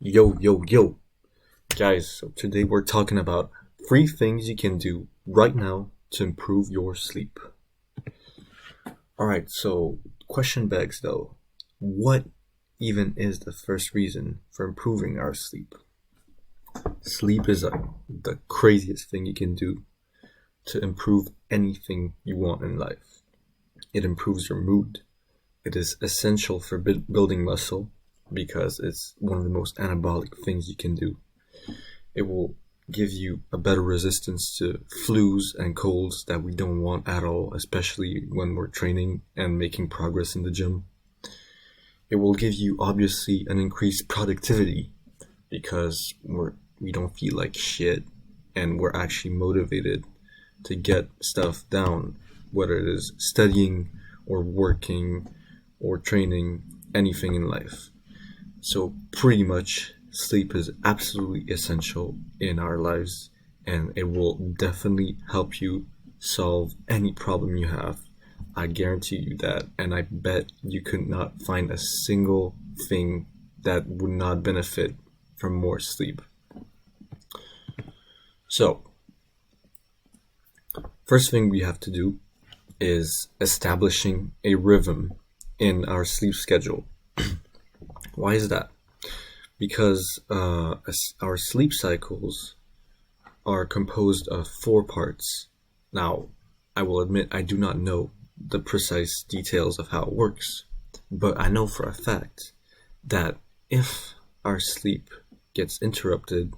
Yo, yo, yo. Guys, so today we're talking about 3 things you can do right now to improve your sleep. Alright, so question begs though, what even is the first reason for improving our sleep? Sleep is the craziest thing you can do to improve anything you want in life. It improves your mood. It is essential for building muscle because it's one of the most anabolic things you can do. It will give you a better resistance to flus and colds that we don't want at all, especially when we're training and making progress in the gym. It will give you obviously an increased productivity because we don't feel like shit and we're actually motivated to get stuff down, whether it is studying or working or training, anything in life. So pretty much sleep is absolutely essential in our lives, and it will definitely help you solve any problem you have. I guarantee you that, and I bet you could not find a single thing that would not benefit from more sleep. So, first thing we have to do is establishing a rhythm in our sleep schedule. Why is that? Because our sleep cycles are composed of 4 parts. Now, I will admit I do not know the precise details of how it works, but I know for a fact that if our sleep gets interrupted,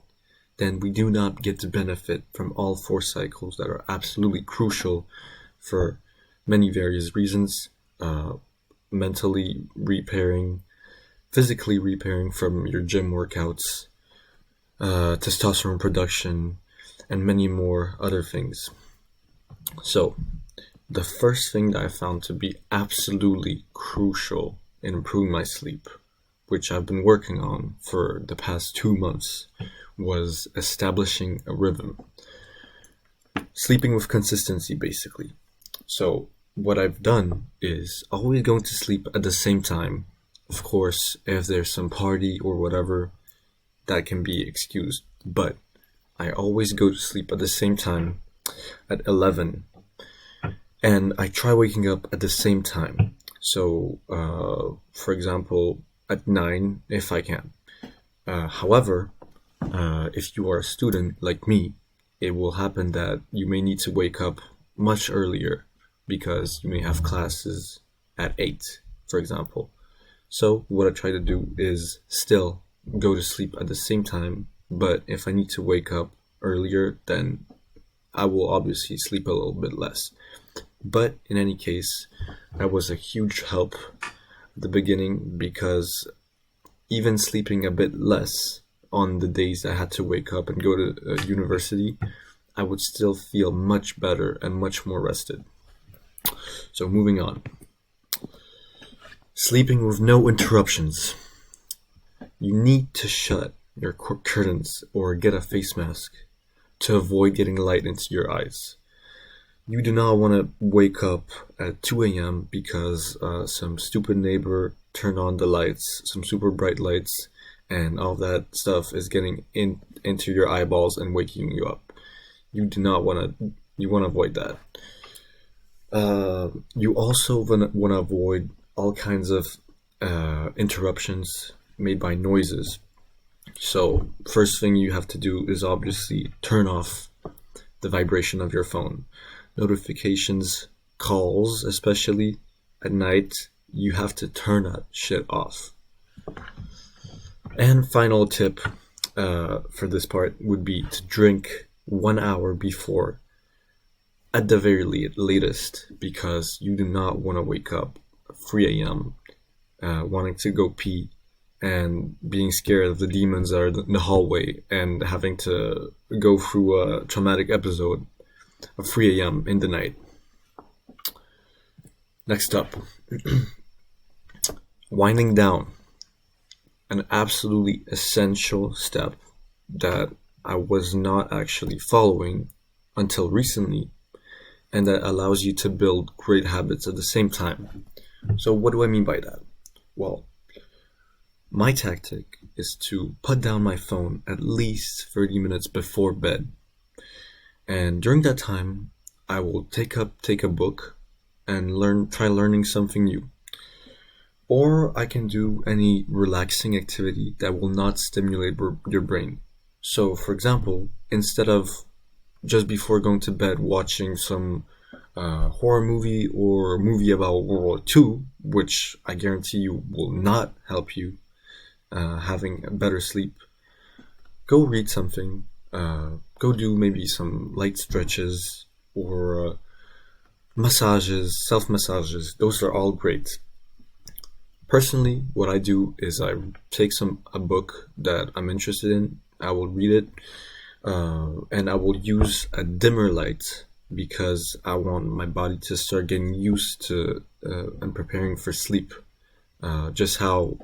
then we do not get to benefit from all 4 cycles that are absolutely crucial for many various reasons, mentally repairing, physically repairing from your gym workouts, testosterone production, and many more other things. So, the first thing that I found to be absolutely crucial in improving my sleep, which I've been working on for the past 2 months, was establishing a rhythm. Sleeping with consistency, basically. So, what I've done is always going to sleep at the same time. Of course, if there's some party or whatever, that can be excused. But I always go to sleep at the same time at 11. And I try waking up at the same time. So, for example, at 9 if I can. However, if you are a student like me, it will happen that you may need to wake up much earlier because you may have classes at 8, for example. So what I try to do is still go to sleep at the same time, but if I need to wake up earlier, then I will obviously sleep a little bit less. But in any case, that was a huge help at the beginning because even sleeping a bit less on the days I had to wake up and go to university, I would still feel much better and much more rested. So moving on. Sleeping with no interruptions. You need to shut your curtains or get a face mask to avoid getting light into your eyes. You do not want to wake up at 2 a.m. because some stupid neighbor turned on the lights, some super bright lights, and all that stuff is getting into your eyeballs and waking you up. You do not want to, you want to avoid that. You also want to avoid all kinds of interruptions made by noises. So first thing you have to do is obviously turn off the vibration of your phone. Notifications, calls, especially at night, you have to turn that shit off. And final tip for this part would be to drink 1 hour before, at the very latest, because you do not want to wake up 3 a.m. Wanting to go pee and being scared of the demons that are in the hallway and having to go through a traumatic episode of 3 a.m. in the night. Next up, winding down. An absolutely essential step that I was not actually following until recently, and that allows you to build great habits at the same time. So what do I mean by that? Well, my tactic is to put down my phone at least 30 minutes before bed. And during that time, I will take a book and try learning something new. Or I can do any relaxing activity that will not stimulate your brain. So, for example, instead of just before going to bed watching some horror movie or movie about World War II, which I guarantee you will not help you having a better sleep, go read something. Go do maybe some light stretches or massages, self massages. Those are all great. Personally, what I do is I take a book that I'm interested in. I will read it, and I will use a dimmer light because I want my body to start getting used to and preparing for sleep. Just how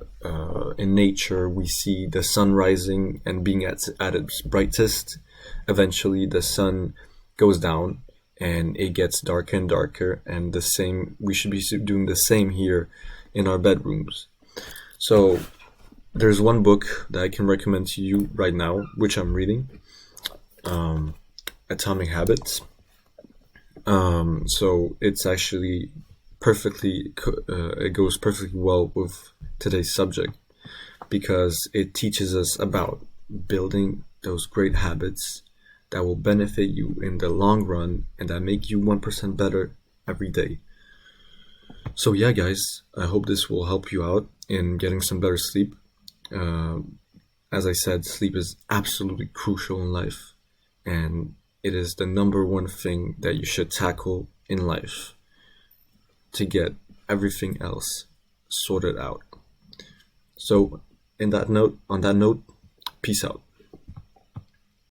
in nature we see the sun rising and being at its brightest. Eventually, the sun goes down and it gets darker and darker. And the same, we should be doing the same here in our bedrooms. So, there's one book that I can recommend to you right now, which I'm reading, Atomic Habits. So it's actually it goes perfectly well with today's subject because it teaches us about building those great habits that will benefit you in the long run and that make you 1% better every day. So yeah, guys, I hope this will help you out in getting some better sleep. As I said, sleep is absolutely crucial in life, and it is the number one thing that you should tackle in life to get everything else sorted out. So, on that note, peace out.